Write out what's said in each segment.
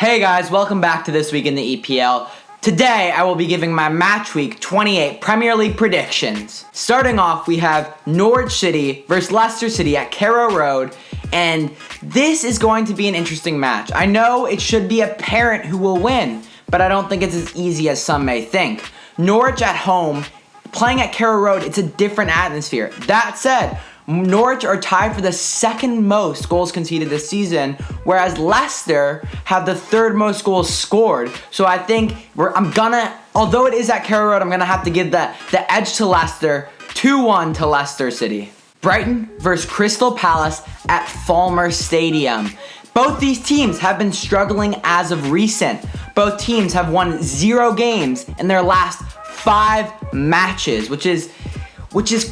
Hey guys, welcome back to This Week in the EPL. Today, I will be giving my Match Week 28 Premier League predictions. Starting off, we have Norwich City versus Leicester City at Carrow Road, and this is going to be an interesting match. I know it should be apparent who will win, but I don't think it's as easy as some may think. Norwich at home, playing at Carrow Road, it's a different atmosphere. That said, Norwich are tied for the second most goals conceded this season, whereas Leicester have the third most goals scored. So I think although it is at Carrow Road, I'm gonna have to give the edge to Leicester, 2-1 to Leicester City. Brighton versus Crystal Palace at Falmer Stadium. Both these teams have been struggling as of recent. Both teams have won 0 games in their last 5 matches, which is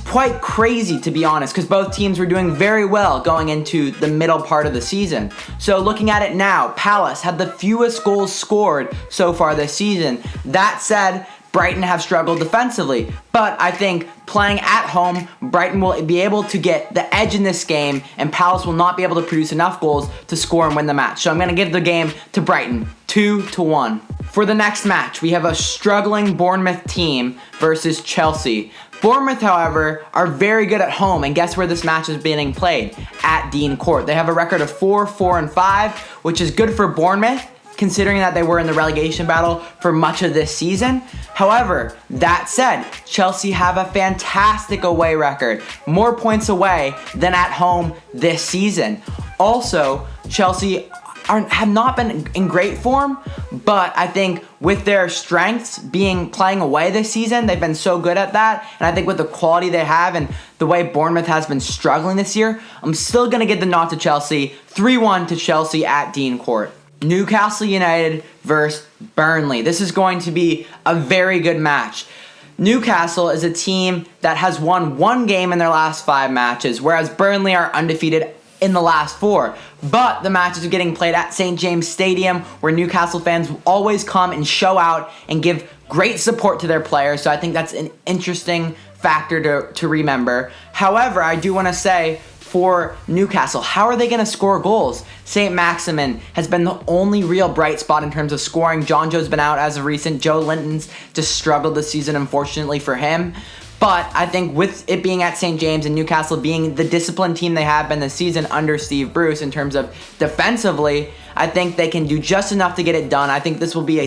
quite crazy, to be honest, because both teams were doing very well going into the middle part of the season. So looking at it now, Palace had the fewest goals scored so far this season. That said, Brighton have struggled defensively, but I think playing at home, Brighton will be able to get the edge in this game, and Palace will not be able to produce enough goals to score and win the match. So I'm going to give the game to Brighton, 2-1. For the next match, we have a struggling Bournemouth team versus Chelsea. Bournemouth, however, are very good at home, and guess where this match is being played? At Dean Court. They have a record of 4-4-5, which is good for Bournemouth, considering that they were in the relegation battle for much of this season. However, that said, Chelsea have a fantastic away record, more points away than at home this season. Also, Chelsea have not been in great form, but I think with their strengths playing away this season, they've been so good at that, and I think with the quality they have and the way Bournemouth has been struggling this year, I'm still going to give the nod to Chelsea, 3-1 to Chelsea at Dean Court. Newcastle United versus Burnley. This is going to be a very good match. Newcastle is a team that has won 1 game in their last 5 matches, whereas Burnley are undefeated in the last 4. But the matches are getting played at St. James Stadium, where Newcastle fans always come and show out and give great support to their players. So I think that's an interesting factor to remember. However, I do want to say, for Newcastle, how are they going to score goals? St. Maximin has been the only real bright spot in terms of scoring. John Joe's been out as of recent. Joe Linton's just struggled this season, unfortunately for him. But I think with it being at St. James and Newcastle being the disciplined team they have been this season under Steve Bruce in terms of defensively, I think they can do just enough to get it done. I think this will be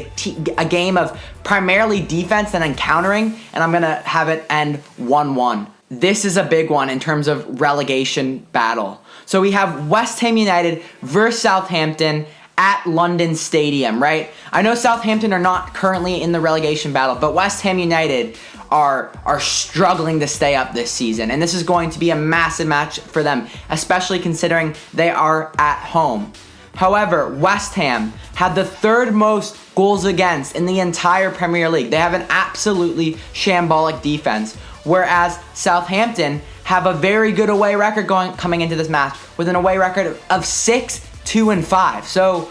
a game of primarily defense and then countering, and I'm going to have it end 1-1. This is a big one in terms of relegation battle. So we have West Ham United versus Southampton at London Stadium, right? I know Southampton are not currently in the relegation battle, but West Ham United are struggling to stay up this season, and this is going to be a massive match for them, especially considering they are at home. However, West Ham had the 3rd most goals against in the entire Premier League. They have an absolutely shambolic defense, whereas Southampton have a very good away record coming into this match with an away record of 6-2-5. So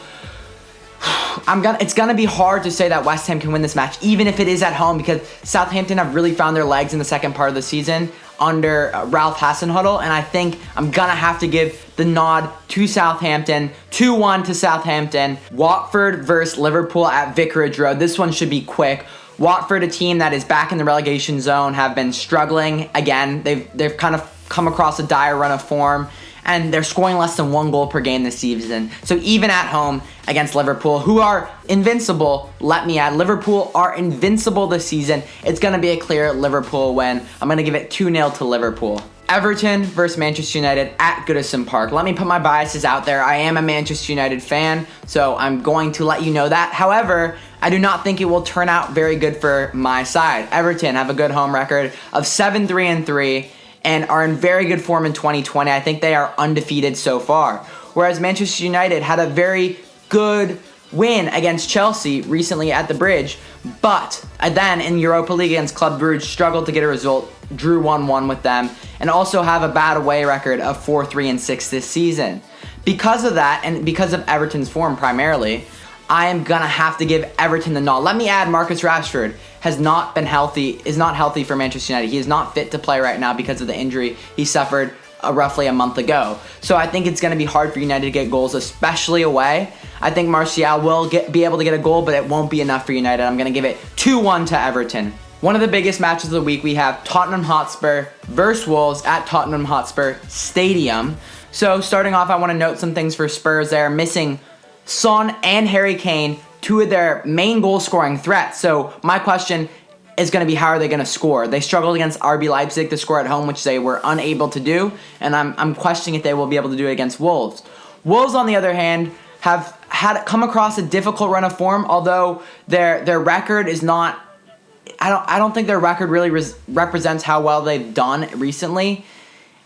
it's gonna be hard to say that West Ham can win this match, even if it is at home, because Southampton have really found their legs in the second part of the season under Ralph Hasenhüttl, and I think I'm gonna have to give the nod to Southampton, 2-1 to Southampton. Watford versus Liverpool at Vicarage Road. This one should be quick. Watford, a team that is back in the relegation zone, have been struggling again. They've kind of come across a dire run of form, and they're scoring less than 1 goal per game this season. So even at home against Liverpool, who are invincible, let me add, Liverpool are invincible this season. It's going to be a clear Liverpool win. I'm going to give it 2-0 to Liverpool. Everton versus Manchester United at Goodison Park. Let me put my biases out there. I am a Manchester United fan, so I'm going to let you know that. However, I do not think it will turn out very good for my side. Everton have a good home record of 7-3-3 and are in very good form in 2020. I think they are undefeated so far. Whereas Manchester United had a very good win against Chelsea recently at the Bridge, but then in Europa League against Club Brugge struggled to get a result, drew 1-1 with them, and also have a bad away record of 4-3-6 this season. Because of that, and because of Everton's form primarily, I am going to have to give Everton the nod. Let me add, Marcus Rashford is not healthy for Manchester United. He is not fit to play right now because of the injury he suffered roughly a month ago. So I think it's going to be hard for United to get goals, especially away. I think Martial will be able to get a goal, but it won't be enough for United. I'm going to give it 2-1 to Everton. One of the biggest matches of the week, we have Tottenham Hotspur versus Wolves at Tottenham Hotspur Stadium. So starting off, I want to note some things for Spurs. They're missing Son and Harry Kane, two of their main goal-scoring threats. So my question is going to be, how are they going to score? They struggled against RB Leipzig to score at home, which they were unable to do, and I'm questioning if they will be able to do it against Wolves. Wolves, on the other hand, have come across a difficult run of form, although their record is not... I don't think their record really represents how well they've done recently.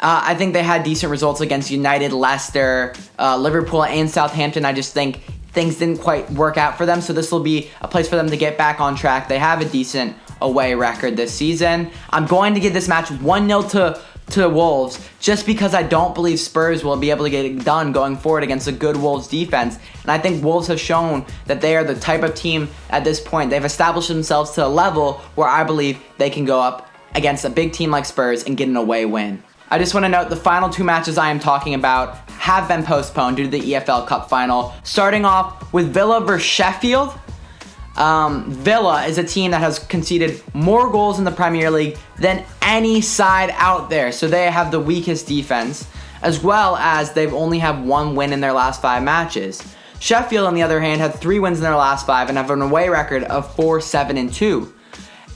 I think they had decent results against United, Leicester, Liverpool, and Southampton. I just think things didn't quite work out for them, so this will be a place for them to get back on track. They have a decent away record this season. I'm going to give this match 1-0 to Wolves, just because I don't believe Spurs will be able to get it done going forward against a good Wolves defense. And I think Wolves have shown that they are the type of team at this point. They've established themselves to a level where I believe they can go up against a big team like Spurs and get an away win. I just want to note the final two matches I am talking about have been postponed due to the EFL Cup final. Starting off with Villa versus Sheffield. Villa is a team that has conceded more goals in the Premier League than any side out there, so they have the weakest defense, as well as they've only have one win in their last 5 matches. Sheffield, on the other hand, had 3 wins in their last 5 and have an away record of 4-7-2.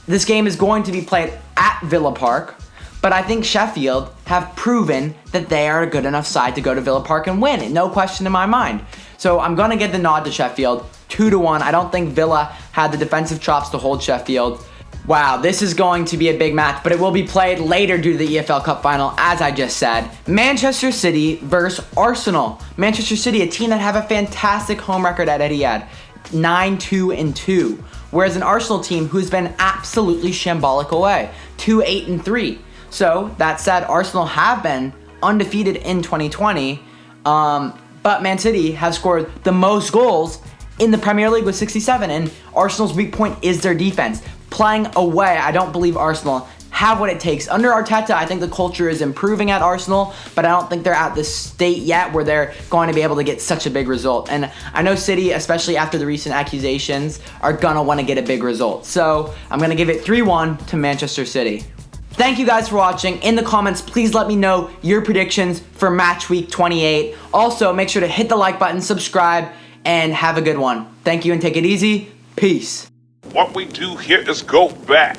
This game is going to be played at Villa Park, but I think Sheffield have proven that they are a good enough side to go to Villa Park and win. No question in my mind. So I'm going to give the nod to Sheffield, 2-1. I don't think Villa had the defensive chops to hold Sheffield. Wow, this is going to be a big match, but it will be played later due to the EFL Cup final, as I just said. Manchester City versus Arsenal. Manchester City, a team that have a fantastic home record at Etihad, 9-2-2. Whereas an Arsenal team who's been absolutely shambolic away, 2-8-3. So, that said, Arsenal have been undefeated in 2020, but Man City have scored the most goals in the Premier League with 67, and Arsenal's weak point is their defense. Playing away, I don't believe Arsenal have what it takes. Under Arteta, I think the culture is improving at Arsenal, but I don't think they're at the state yet where they're going to be able to get such a big result. And I know City, especially after the recent accusations, are going to want to get a big result. So I'm going to give it 3-1 to Manchester City. Thank you guys for watching. In the comments, please let me know your predictions for Match Week 28. Also, make sure to hit the like button, subscribe, and have a good one. Thank you and take it easy. Peace. What we do here is go back.